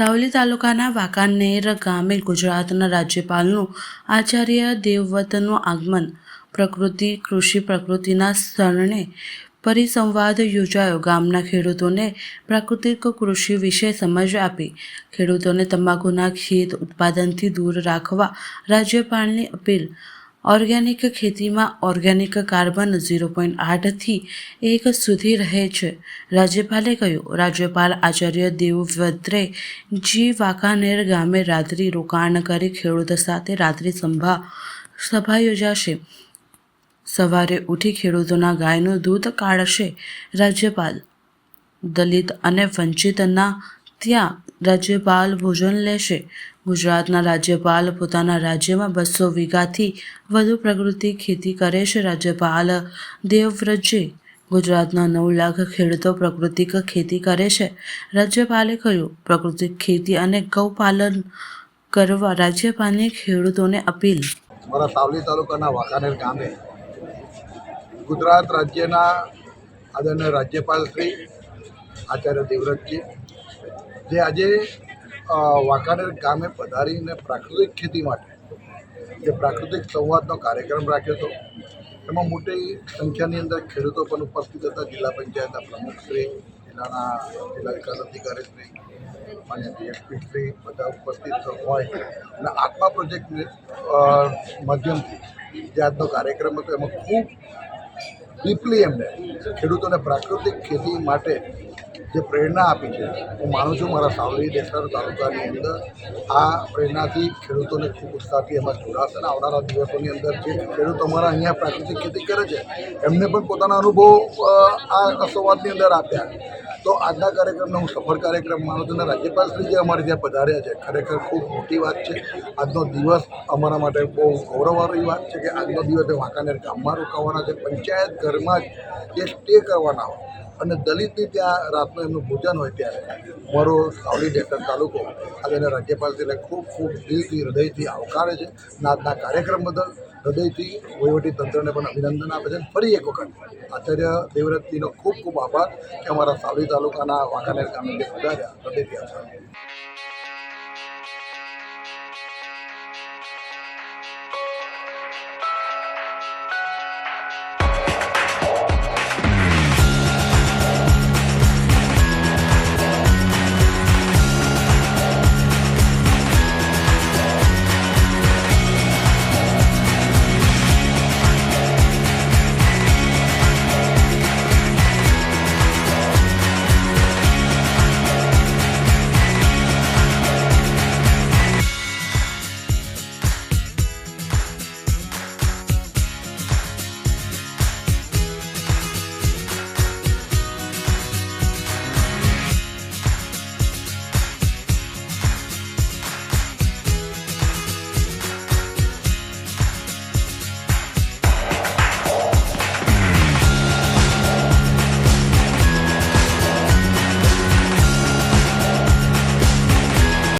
સાવલી તાલુકાના વાંકાનેર ગામે ગુજરાતના રાજ્યપાલનું આચાર્ય દેવવ્રતનું આગમન. પ્રકૃતિ કૃષિ પ્રકૃતિના શરણે પરિસંવાદ યોજાયો. ગામના ખેડૂતોને પ્રાકૃતિક કૃષિ વિશે સમજ આપી. ખેડૂતોને તમાકુના ખેત ઉત્પાદનથી દૂર રાખવા રાજ્યપાલની અપીલ. ઓર્ગેનિક ખેતીમાં ઓર્ગેનિક કાર્બન 0.8થી 1 સુધી રહે છે, રાજ્યપાલે કહ્યું. રાજ્યપાલ આચાર્ય દેવવ્રતે વાંકાનેર ગામે રાત્રિ રોકાણ કરી ખેડૂત સાથે રાત્રિ સભા યોજાશે. સવારે ઉઠી ખેડૂતોના ગાયનું દૂધ કાઢશે રાજ્યપાલ. દલિત અને વંચિતના ત્યાં રાજ્યપાલ ભોજન લેશે. ગુજરાતના રાજ્યપાલ પોતાના રાજ્યમાં 200 વીઘાથી વધુ પ્રાકૃતિક ખેતી કરે છે. રાજ્યપાલ દેવવ્રતે ગુજરાતના 9 લાખ ખેડૂતો પ્રાકૃતિક ખેતી કરે છે. રાજ્યપાલે કહ્યું, પ્રાકૃતિક ખેતી અને ગૌપાલન કરવા રાજ્યપાલની ખેડૂતોને અપીલ. મારા સાવલી તાલુકાના વાંકાનેર ગામે ગુજરાત રાજ્યના આદરણીય રાજ્યપાલ શ્રી આચાર્ય દેવવ્રતજી જે આજે વાંકાનેર ગામે પધારીને પ્રાકૃતિક ખેતી માટે જે પ્રાકૃતિક સંવાદનો કાર્યક્રમ રાખ્યો હતો, એમાં મોટી સંખ્યાની અંદર ખેડૂતો પણ ઉપસ્થિત હતા. જિલ્લા પંચાયતના પ્રમુખશ્રી, જિલ્લા વિકાસ અધિકારીશ્રી, માન્ય ડીએસપીશ્રી બધા ઉપસ્થિત હોય અને આત્મા પ્રોજેક્ટ માધ્યમથી જે આજનો કાર્યક્રમ હતો એમાં ખૂબ ડીપલી એમને ખેડૂતોને પ્રાકૃતિક ખેતી માટે જે પ્રેરણા આપી છે. હું માનું છું મારા સાવલી દેસર તાલુકાની અંદર આ પ્રેરણાથી ખેડૂતોને ખૂબ ઉત્સાહથી એમાં જોડાશે અને આવનારા દિવસોની અંદર જે ખેડૂતો અમારા અહીંયા પ્રાકૃતિક ખેતી કરે છે એમને પણ પોતાના અનુભવ આ સંવાદની અંદર આપ્યા. તો આજના કાર્યક્રમને હું સફળ કાર્યક્રમ માનું છું અને રાજ્યપાલશ્રી જે અમારે ત્યાં પધાર્યા છે ખરેખર ખૂબ મોટી વાત છે. આજનો દિવસ અમારા માટે બહુ ગૌરવવાળી વાત છે કે આજનો દિવસે વાંકાનેર ગામમાં રોકાવાના છે, પંચાયત ઘરમાં જ એ સ્ટે કરવાના હોય અને દલિતની ત્યાં રાતનું એમનું ભોજન હોય ત્યારે મારો સાવલી ડેસર તાલુકો આજે રાજ્યપાલશ્રીને ખૂબ ખૂબ દિલથી હૃદયથી આવકારે છે. આજના કાર્યક્રમ બદલ હૃદયથી વહીવટી તંત્રને પણ અભિનંદન આપે છે. ફરી એક વખત આચાર્ય દેવવ્રતજીનો ખૂબ ખૂબ આભાર કે અમારા સાવલી તાલુકાના વાંકાનેર ગામે જે પધાર્યા હૃદયથી આભાર.